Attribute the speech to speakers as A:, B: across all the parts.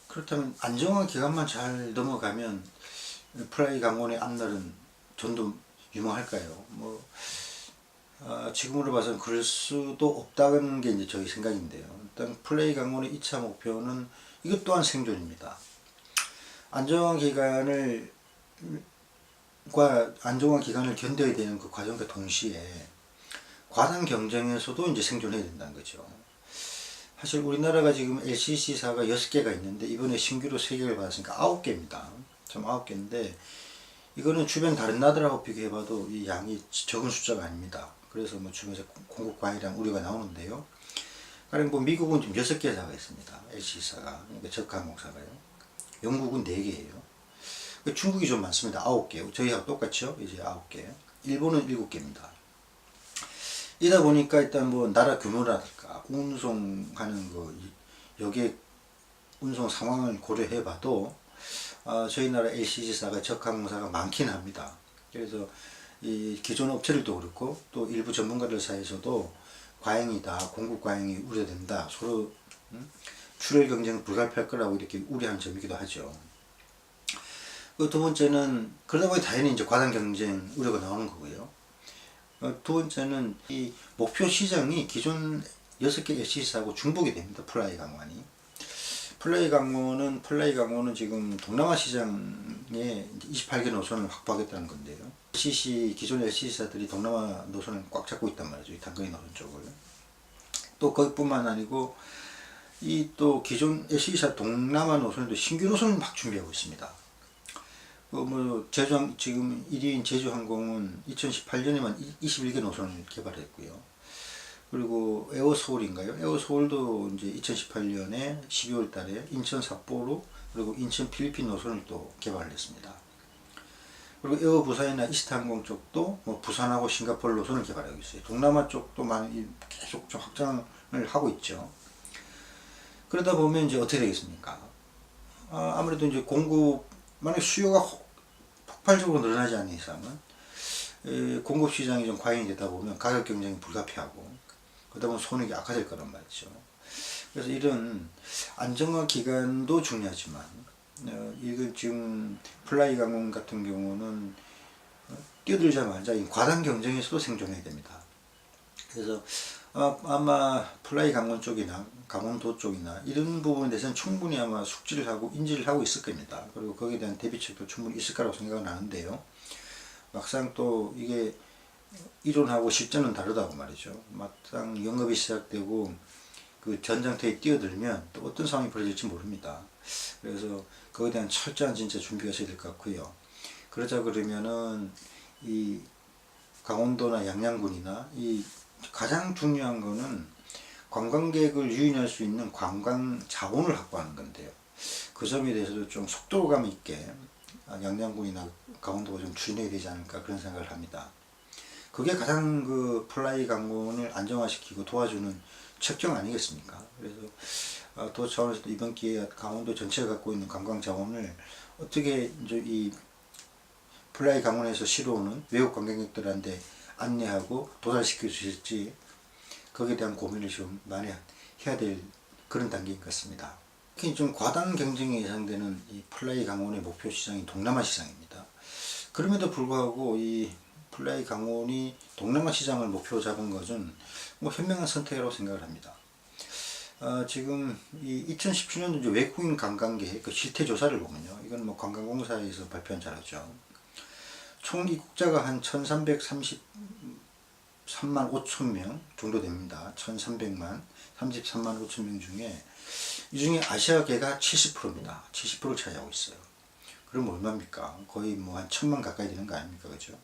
A: 그렇다면 안정화 기간만 잘 넘어가면 플라이 강원의 앞날은 전도 유망할까요? 지금으로 봐서는 그럴 수도 없다는 게 이제 저희 생각인데요. 일단 플레이 강원의 2차 목표는 이것 또한 생존입니다. 안정화 기간을 안정화 기간을 견뎌야 되는 그 과정과 동시에 과당 경쟁에서도 이제 생존해야 된다는 거죠. 사실 우리나라가 지금 LCC사가 6개가 있는데 이번에 신규로 3개를 받았으니까 9개입니다. 좀 9개인데 이거는 주변 다른 나라하고 비교해봐도 이 양이 적은 숫자가 아닙니다. 그래서 뭐 주변에서 공급 과잉이라는 우려가 나오는데요. 가령 뭐 미국은 지금 6개사가 있습니다. LCC사가, 그러니까 저가항공사가요. 영국은 4개예요. 중국이 좀 많습니다. 9개. 저희하고 똑같죠? 이제 9개. 일본은 7개입니다. 이다 보니까 일단 뭐 나라 규모라든가 운송하는 거 여객 운송 상황을 고려해 봐도 저희 나라 LCC사가 저가항공사가 많긴 합니다. 그래서 이 기존 업체들도 그렇고 또 일부 전문가들 사이에서도 과잉이다, 공급 과잉이 우려된다, 서로 출혈 경쟁 불가피할 거라고 이렇게 우려하는 점이기도 하죠. 그 두 번째는 그러다 보니 당연히 이제 과당 경쟁 우려가 나오는 거고요. 두 번째는 이 목표 시장이 기존 6개 LCC사하고 중복이 됩니다. 플라이 강원이. 플라이 강원은 지금 동남아 시장에 28개 노선을 확보하겠다는 건데요. 기존 LCC사들이 동남아 노선을 꽉 잡고 있단 말이죠. 이 단거리 노선 쪽을. 또 거기뿐만 아니고 이 또 기존 LCC사 동남아 노선에도 신규 노선을 막 준비하고 있습니다. 지금 1위인 제주항공은 2018년에만 21개 노선을 개발했고요. 그리고 에어서울인가요? 에어서울도 이제 2018년에 12월 달에 인천 삿포로 그리고 인천 필리핀 노선을 또 개발을 했습니다. 그리고 에어부산이나 이스타항공 쪽도 뭐 부산하고 싱가포르 노선을 개발하고 있어요. 동남아 쪽도 많이 계속 좀 확장을 하고 있죠. 그러다 보면 이제 어떻게 되겠습니까? 아무래도 이제 만약 수요가 폭발적으로 늘어나지 않는 이상은 공급 시장이 좀 과잉이 되다 보면 가격 경쟁이 불가피하고 그러다 보면 손익이 악화될 거란 말이죠. 그래서 이런 안정화 기간도 중요하지만 이거 지금 플라이 강원 같은 경우는 뛰어들자마자 이 과당 경쟁에서도 생존해야 됩니다. 그래서 아마 플라이 강원 쪽이나 강원도 쪽이나 이런 부분에 대해서는 충분히 아마 숙지를 하고 인지를 하고 있을 겁니다. 그리고 거기에 대한 대비책도 충분히 있을 거라고 생각은 하는데요. 막상 또 이게 이론하고 실전은 다르다고 말이죠. 막상 영업이 시작되고 그 전장터에 뛰어들면 또 어떤 상황이 벌어질지 모릅니다. 그래서 거기에 대한 철저한 진짜 준비가 있어야 될 것 같고요. 그러자 그러면은 이 강원도나 양양군이나 이 가장 중요한 거는 관광객을 유인할 수 있는 관광 자원을 확보하는 건데요. 그 점에 대해서도 좀 속도감 있게 양양군이나 강원도가 좀 추진해야 되지 않을까 그런 생각을 합니다. 그게 가장 그 플라이 강원을 안정화시키고 도와주는 척정 아니겠습니까? 그래서 도 차원에서도 이번 기회에 강원도 전체가 갖고 있는 관광 자원을 어떻게 이제 이 플라이 강원에서 실어오는 외국 관광객들한테 안내하고 도달시킬 수 있을지 거기에 대한 고민을 좀 많이 해야 될 그런 단계인 것 같습니다. 특히 좀 과당 경쟁이 예상되는 이 플라이 강원의 목표 시장이 동남아 시장입니다. 그럼에도 불구하고 이 플라이 강원이 동남아 시장을 목표로 잡은 것은 뭐 현명한 선택이라고 생각을 합니다. 지금 이 2017년도 이제 외국인 관광객 그 실태 조사를 보면요. 이건 뭐 관광공사에서 발표한 자료죠. 총 입국자가 한 1333만 5천 명 정도 됩니다. 1300만 33만 5천 명 중에 이 중에 아시아계가 70%입니다. 70%를 차지하고 있어요. 그럼 얼마입니까? 거의 뭐 한 1000만 가까이 되는 거 아닙니까? 그죠?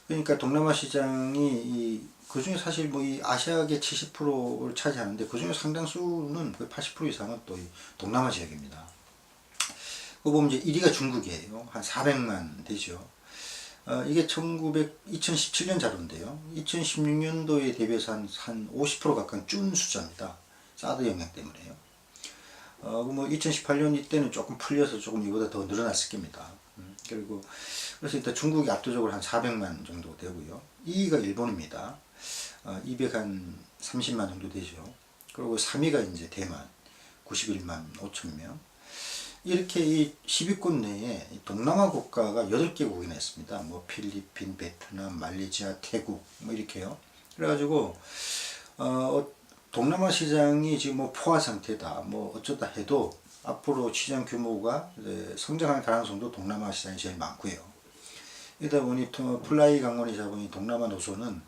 A: 그러니까 동남아 시장이 그 중에 사실 뭐 이 아시아계 70%를 차지하는데 그 중에 상당수는 거의 80% 이상은 또 이 동남아 지역입니다. 그거 보면 이제 1위가 중국이에요. 한 400만 되죠. 이게 2017년 자료인데요. 2016년도에 대비해서 한 50% 가까운 준 숫자입니다. 사드 영향 때문에요. 뭐 2018년 이때는 조금 풀려서 조금 이보다 더 늘어났을 겁니다. 그리고 그래서 일단 중국이 압도적으로 한 400만 정도 되고요. 2위가 일본입니다. 230만 정도 되죠. 그리고 3위가 이제 대만 91만 5천 명. 이렇게 이 10위권 내에 동남아 국가가 8개국이나 있습니다. 뭐 필리핀, 베트남, 말레이시아, 태국 뭐 이렇게요. 그래가지고 동남아 시장이 지금 뭐 포화 상태다 뭐 어쩌다 해도 앞으로 시장 규모가 성장할 가능성도 동남아 시장이 제일 많고요. 이러다 보니 플라이 강원이 잡은 이 동남아 노선은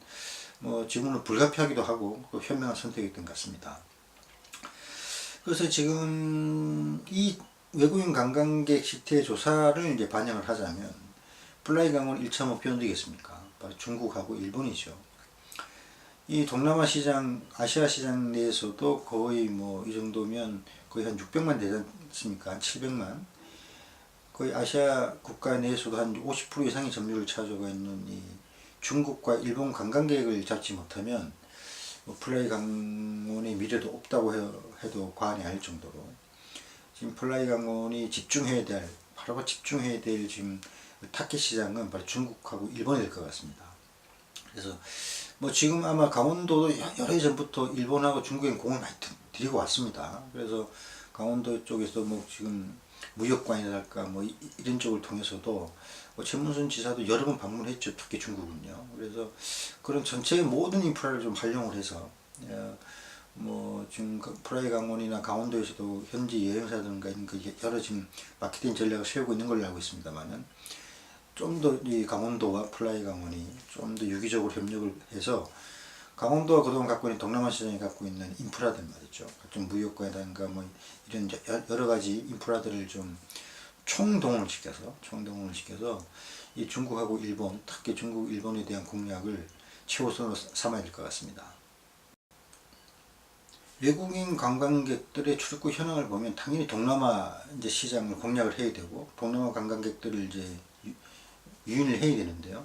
A: 뭐 지금은 불가피하기도 하고 현명한 선택이었던 것 같습니다. 그래서 지금 이 외국인 관광객 실태 조사를 이제 반영을 하자면 플라이 강원 1차 목표는 어디겠습니까? 바로 중국하고 일본이죠. 이 동남아 시장, 아시아 시장 내에서도 거의 뭐 이 정도면 거의 한 600만 되지 않습니까? 한 700만. 거의 아시아 국가 내에서도 한 50% 이상의 점유율을 차지하고 있는 이 중국과 일본 관광객을 잡지 못하면 뭐 플라이 강원의 미래도 없다고 해도 과언이 아닐 정도로 지금 플라이 강원이 바로 집중해야 될 지금 타켓 시장은 바로 중국하고 일본이 될 것 같습니다. 그래서 뭐 지금 아마 강원도도 여러 해 전부터 일본하고 중국에 공을 많이 들이고 왔습니다. 그래서 강원도 쪽에서 뭐 지금 무역관이랄까 뭐 이런 쪽을 통해서도 뭐 최문순 지사도 여러 번 방문했죠. 특히 중국은요. 그래서 그런 전체의 모든 인프라를 좀 활용을 해서 뭐 지금 플라이 강원이나 강원도에서도 현지 여행사들과 있는 그 여러 지금 마케팅 전략을 세우고 있는 걸로 알고 있습니다만은 좀 더 이 강원도와 플라이 강원이 좀 더 유기적으로 협력을 해서 강원도가 그동안 갖고 있는 동남아 시장이 갖고 있는 인프라들 말이죠. 좀 무역과든가 뭐 이런 여러 가지 인프라들을 좀 총동원을 시켜서 이 중국하고 일본, 특히 중국, 일본에 대한 공략을 최우선으로 삼아야 될 것 같습니다. 외국인 관광객들의 출국 현황을 보면 당연히 동남아 이제 시장을 공략을 해야 되고 동남아 관광객들을 이제 유인을 해야 되는데요.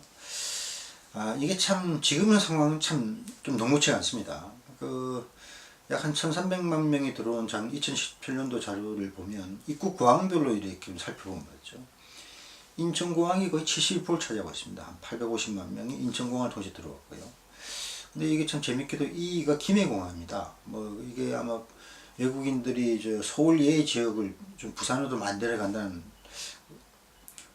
A: 이게 참 지금의 상황은 참 좀 녹록치가 않습니다. 약 한 1,300만 명이 들어온 2017년도 자료를 보면 입국 공항별로 이렇게 살펴보면 맞죠. 인천공항이 거의 70%를 차지하고 있습니다. 한 850만 명이 인천공항을 통해서 들어왔고요. 근데 이게 참 재밌게도 이가 김해공항입니다. 뭐 이게 아마 외국인들이 서울 예의 지역을 좀 부산으로 만들어 간다는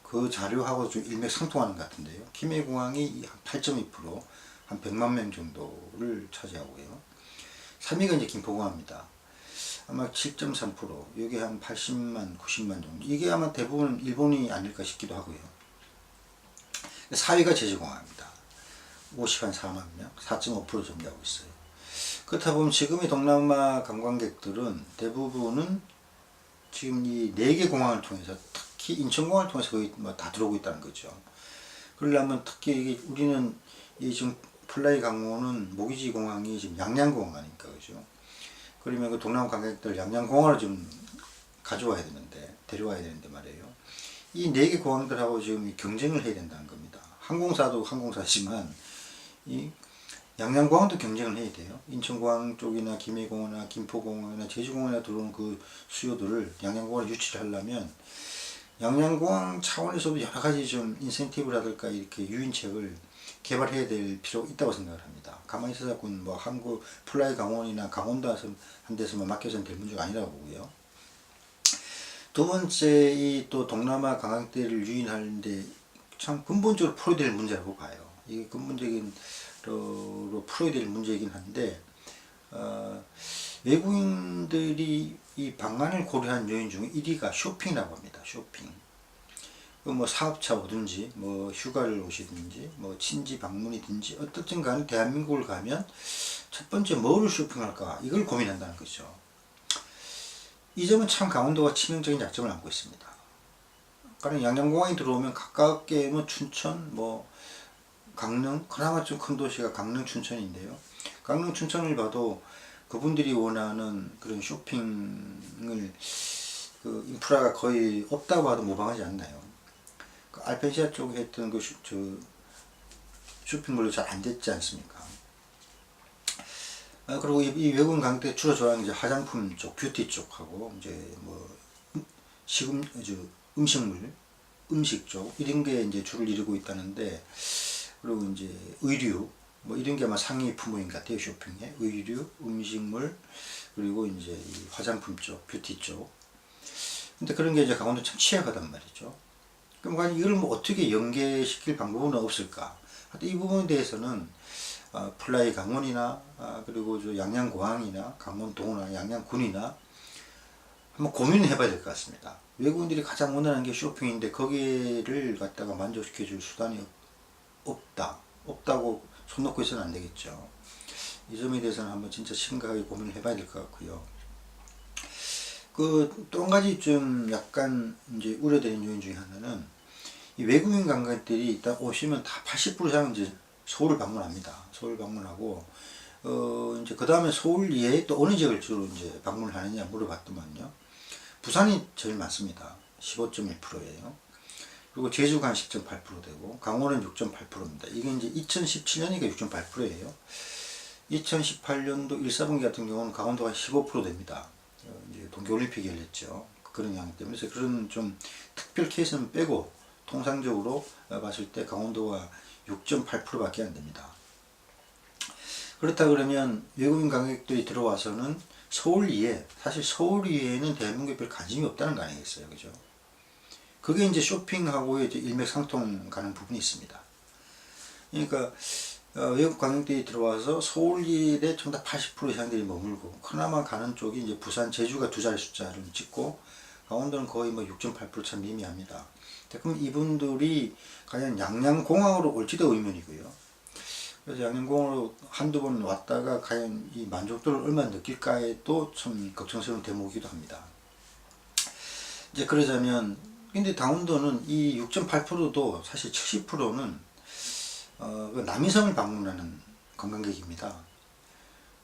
A: 그 자료하고 좀 일맥상통하는 것 같은데요. 김해공항이 한 8.2%, 한 100만 명 정도를 차지하고요. 3위가 이제 김포공항입니다. 아마 7.3%, 여기 한 80만, 90만 정도. 이게 아마 대부분 일본이 아닐까 싶기도 하고요. 4위가 제주공항입니다. 54만 명, 4.5% 점유하고 있어요. 그렇다 보면 지금의 동남아 관광객들은 대부분은 지금 이 4개 공항을 통해서 특히 인천공항을 통해서 거의 뭐 다 들어오고 있다는 거죠. 그러려면 특히 우리는 이 지금 플라이 강원은 모기지 공항이 지금 양양공항 아닙니까, 그죠? 그러면 그 동남아 관광객들 양양공항을 좀 가져와야 되는데, 데려와야 되는데 말이에요. 이 4개 공항들하고 지금 경쟁을 해야 된다는 겁니다. 항공사도 항공사지만 이 양양공항도 경쟁을 해야 돼요. 인천공항 쪽이나 김해공항이나 김포공항이나 제주공항이나 들어오는 그 수요들을 양양공항을 유치를 하려면 양양공항 차원에서도 여러 가지 좀 인센티브라든가 이렇게 유인책을 개발해야 될 필요가 있다고 생각을 합니다. 가만히 있어서 뭐 한국 플라이 강원이나 강원도 한 데서만 맡겨서는 될 문제가 아니라고 보고요. 두 번째 이 또 동남아 관광객들을 유인하는데 참 근본적으로 풀어야 될 문제라고 봐요. 이게 근본적인 로 풀어야 될 문제이긴 한데 외국인들이 이 방문을 고려한 요인 중에 1위가 쇼핑이라고 합니다. 쇼핑. 뭐 사업차 오든지 뭐 휴가를 오시든지 뭐 친지 방문이든지 어떻든 간에 대한민국을 가면 첫 번째 뭐를 쇼핑할까 이걸 고민한다는 거죠. 이 점은 참 강원도가 치명적인 약점을 안고 있습니다. 가령 양양공항에 들어오면 가깝게 뭐 춘천 뭐 강릉, 그나마 좀 큰 도시가 강릉 춘천인데요. 강릉 춘천을 봐도 그분들이 원하는 그런 쇼핑을 그 인프라가 거의 없다고 해도 무방하지 않나요? 그 알펜시아 쪽에 했던 그 쇼핑몰도 잘 안 됐지 않습니까? 그리고 이 외국인 관광객 주로 좋아하는 이제 화장품 쪽, 뷰티 쪽하고 이제 뭐 음식물, 음식 쪽 이런 게 이제 주를 이루고 있다는데. 그리고 이제 의류 뭐 이런 게 아마 상위 품목인 것 같아요. 쇼핑에 의류, 음식물 그리고 이제 이 화장품 쪽, 뷰티 쪽. 근데 그런 게 이제 강원도 참 취약하단 말이죠. 그럼 과연 이걸 뭐 어떻게 연계시킬 방법은 없을까? 하여튼 이 부분에 대해서는 플라이 강원이나 그리고 저 양양공항이나 강원도나 양양군이나 한번 고민을 해봐야 될 것 같습니다. 외국인들이 가장 원하는 게 쇼핑인데 거기를 갖다가 만족시켜줄 수단이 없다고 손 놓고 있어는 안 되겠죠. 이 점에 대해서는 한번 진짜 심각하게 고민을 해봐야 될 것 같고요. 그 또 한 가지 좀 약간 이제 우려되는 요인 중에 하나는 이 외국인 관광객들이 일단 오시면 다 80% 이상은 이제 서울을 방문합니다. 서울 방문하고 이제 그 다음에 서울 이외에 또 어느 지역을 주로 이제 방문을 하느냐 물어봤더만요. 부산이 제일 많습니다. 15.1%예요. 그리고 제주가 한 10.8% 되고 강원은 6.8%입니다. 이게 이제 2017년이니까 6.8%예요. 2018년도 1, 4분기 같은 경우는 강원도가 15% 됩니다. 이제 동계올림픽이 열렸죠. 그런 양이 때문에 그래서 그런 좀 특별 케이스는 빼고 통상적으로 봤을 때 강원도가 6.8%밖에 안 됩니다. 그렇다 그러면 외국인 관광객들이 들어와서는 서울 이외, 사실 서울 이외에는 대한민국에 별 관심이 없다는 거 아니겠어요, 그죠? 그게 이제 쇼핑하고 이제 일맥상통 가는 부분이 있습니다. 그러니까 외국 관광객들이 들어와서 서울 일에 전부 다 80% 이상들이 머물고 그나마 가는 쪽이 이제 부산, 제주가 두 자리 숫자를 찍고 강원도는 거의 뭐 6.8%참 미미합니다. 그럼 이분들이 과연 양양공항으로 올지도 의문이고요. 그래서 양양공항으로 한두 번 왔다가 과연 이 만족도를 얼마나 느낄까에 또 참 걱정스러운 대목이기도 합니다. 이제 그러자면 근데 강원도는 이 6.8%도 사실 70%는 남이섬을 방문하는 관광객입니다.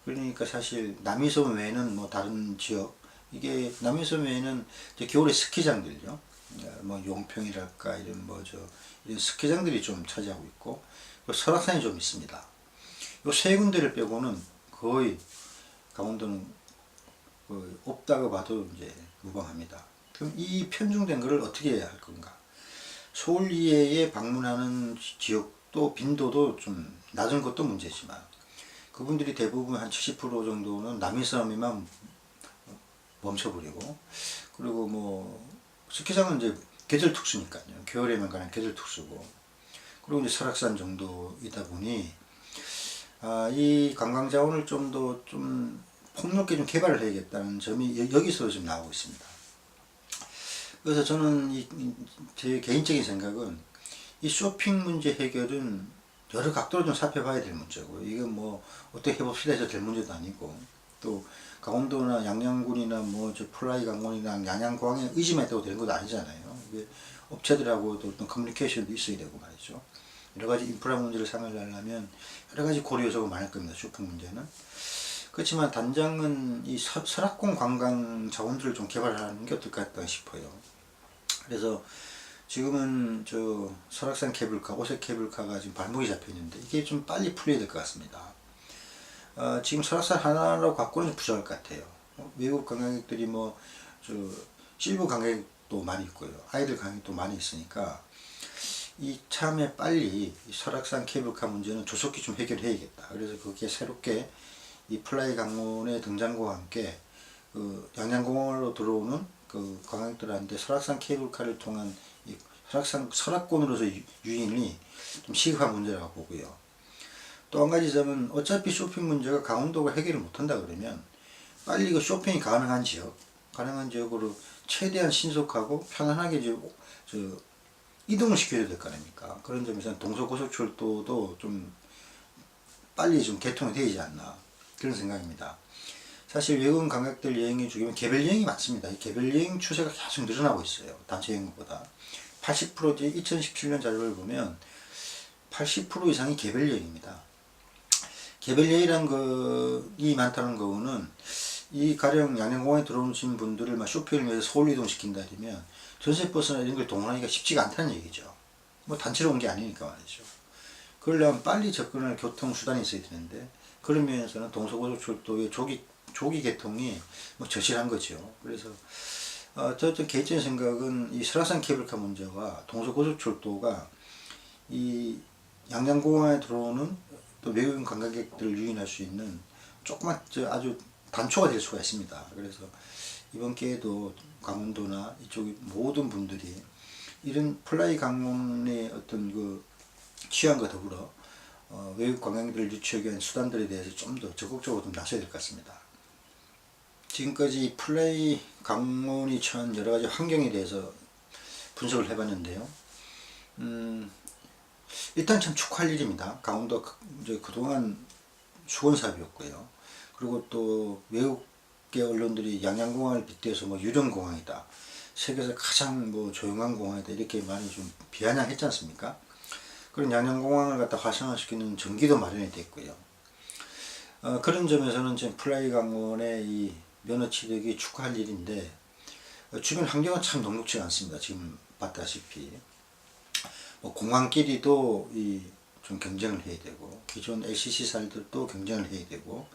A: 그러니까 사실 남이섬 외에는 뭐 다른 지역 이게 남이섬 외에는 이제 겨울에 스키장들요. 뭐 용평이랄까 이런 이런 스키장들이 좀 차지하고 있고 설악산이 좀 있습니다. 요 세 군데를 빼고는 거의 강원도는 없다고 봐도 이제 무방합니다. 그럼 이 편중된 것을 어떻게 해야 할 건가? 서울 이외에 방문하는 지역도 빈도도 좀 낮은 것도 문제지만 그분들이 대부분 한 70% 정도는 남이섬에만 멈춰버리고 그리고 뭐 스키장은 이제 계절 특수니까요. 겨울에만 가는 계절 특수고 그리고 이제 설악산 정도이다 보니 이 관광 자원을 좀 더 좀 폭넓게 좀 개발을 해야겠다는 점이 여기서 좀 나오고 있습니다. 그래서 저는 제 개인적인 생각은 이 쇼핑 문제 해결은 여러 각도로 좀 살펴봐야 될 문제고 이건 뭐 어떻게 해봅시다 해서 될 문제도 아니고 또 강원도나 양양군이나 뭐 저 플라이 강원이나 양양공항에 의지만 있다고 되는 것도 아니잖아요. 이게 업체들하고도 어떤 커뮤니케이션도 있어야 되고 말이죠. 여러 가지 인프라 문제를 상회하려면 여러 가지 고려 요소가 많을 겁니다. 쇼핑 문제는. 그렇지만 단장은 이 설악공 관광 자원들을 좀 개발하는 게 어떨까 싶어요. 그래서 지금은 저 설악산 케이블카, 오색 케이블카가 지금 발목이 잡혀 있는데 이게 좀 빨리 풀려야 될 것 같습니다. 지금 설악산 하나로 갖고는 좀 부족할 것 같아요. 외국 관광객들이 실버 관광객도 많이 있고요. 아이들 관광객도 많이 있으니까 이 참에 빨리 이 설악산 케이블카 문제는 조속히 좀 해결해야겠다. 그래서 그게 새롭게 이 플라이 강문의 등장과 함께 양양공항으로 들어오는 관광객들한테 설악산 케이블카를 통한 이 설악권으로서 유인이 좀 시급한 문제라고 보고요. 또 한 가지 점은 어차피 쇼핑 문제가 강원도가 해결을 못한다 그러면 빨리 쇼핑이 가능한 지역으로 최대한 신속하고 편안하게 이동을 시켜야 될 거 아닙니까? 그런 점에서는 동서고속철도도 좀 빨리 좀 개통이 되지 않나 그런 생각입니다. 사실 외국인 관광객들 여행해 주기면 개별 여행이 많습니다. 이 개별 여행 추세가 계속 늘어나고 있어요. 단체 여행보다 80% 2017년 자료를 보면 80% 이상이 개별 여행입니다. 개별 여행이란 것이 많다는 거는 이 가령 양양공항에 들어오신 분들을 쇼핑을 위해서 서울 이동시킨다 그러면 전세버스나 이런 걸 동원하기가 쉽지가 않다는 얘기죠. 뭐 단체로 온 게 아니니까 말이죠. 그러려면 빨리 접근할 교통수단이 있어야 되는데 그런 면에서는 동서고속철도의 조기 개통이 절실한 거죠. 그래서 저 개인적인 생각은 이 설악산 케이블카 문제와 동서고속철도가 이 양양공항에 들어오는 또 외국인 관광객들을 유인할 수 있는 조그만 아주 단초가 될 수가 있습니다. 그래서 이번 기회에도 강원도나 이쪽 모든 분들이 이런 플라이 강론의 어떤 그 취향과 더불어 외국 관광객들을 유치하기 위한 수단들에 대해서 좀 더 적극적으로 좀 나서야 될 것 같습니다. 지금까지 플라이 강론이 처한 여러 가지 환경에 대해서 분석을 해봤는데요. 일단 참 축하할 일입니다. 강원도 이제 그동안 수건 사업이었고요. 그리고 또 외국계 언론들이 양양공항을 빗대서 뭐 유령공항이다, 세계에서 가장 뭐 조용한 공항이다, 이렇게 많이 좀 비아냥했지 않습니까? 그런 양양공항을 갖다 활성화시키는 전기도 마련이 됐고요. 그런 점에서는 지금 플라이 강원의 이 면허 취득이 축하할 일인데, 주변 환경은 참 녹록지가 않습니다. 지금 봤다시피 뭐 공항끼리도 좀 경쟁을 해야 되고, 기존 LCC사들도 경쟁을 해야 되고,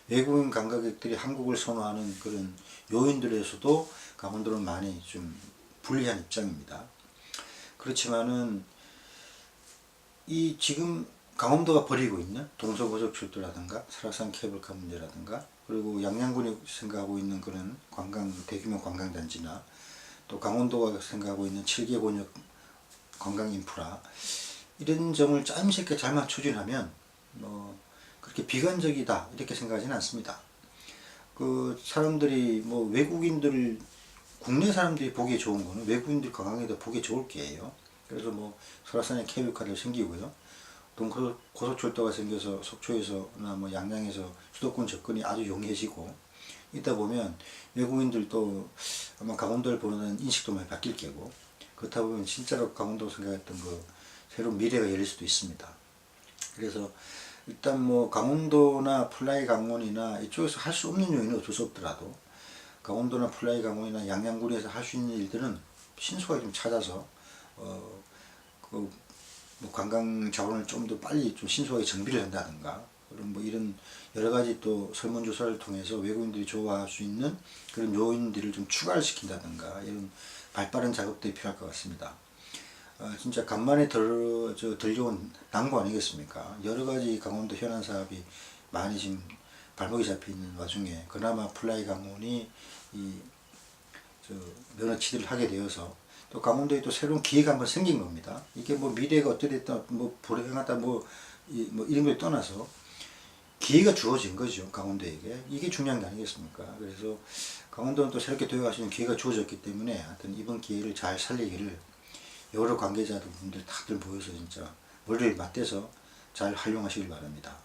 A: 외국인 관광객들이 한국을 선호하는 그런 요인들에서도 강원도는 많이 좀 불리한 입장입니다. 그렇지만은 이 지금 강원도가 벌이고 있는 동서고속철도라든가 설악산 케이블카 문제라든가, 그리고 양양군이 생각하고 있는 그런 대규모 관광단지나, 또 강원도가 생각하고 있는 7개 권역 관광 인프라, 이런 점을 짜임새게 잘만 추진하면 그렇게 비관적이다 이렇게 생각하지는 않습니다. 그 사람들이 뭐 외국인들, 국내 사람들이 보기에 좋은 거는 외국인들 관광객도 보기에 좋을 게예요. 그래서 뭐 설악산에 케이블카를 생기고요. 또 고속철도가 생겨서 속초에서나 뭐 양양에서 수도권 접근이 아주 용이해지고, 이따 보면 외국인들도 아마 강원도를 보는 인식도 많이 바뀔 게고, 그렇다 보면 진짜로 강원도 생각했던 그 새로운 미래가 열릴 수도 있습니다. 그래서 일단 뭐 강원도나 플라이 강원이나 이쪽에서 할 수 없는 요인은 어쩔 수 없더라도, 강원도나 플라이 강원이나 양양군에서 할 수 있는 일들은 신속하게 좀 찾아서 뭐 관광 자원을 좀 더 빨리 좀 신속하게 정비를 한다든가, 그런 뭐 이런 여러 가지 또 설문조사를 통해서 외국인들이 좋아할 수 있는 그런 요인들을 좀 추가를 시킨다든가, 이런 발빠른 작업들이 필요할 것 같습니다. 진짜 간만에 들려온 낭보 아니겠습니까? 여러 가지 강원도 현안 사업이 많이 지금 발목이 잡혀 있는 와중에 그나마 플라이 강원이 면허 취득을 하게 되어서, 또 강원도에 또 새로운 기회가 한번 생긴 겁니다. 이게 뭐 미래가 어떻됐다, 뭐 불행하다, 뭐 이런 걸 떠나서 기회가 주어진 거죠, 강원도에게. 이게 중요한 게 아니겠습니까? 그래서 강원도는 또 새롭게 도약할 수 있는 기회가 주어졌기 때문에, 하여튼 이번 기회를 잘 살리기를 여러 관계자들 분들 다들 모여서 진짜 머리를 맞대서 잘 활용하시길 바랍니다.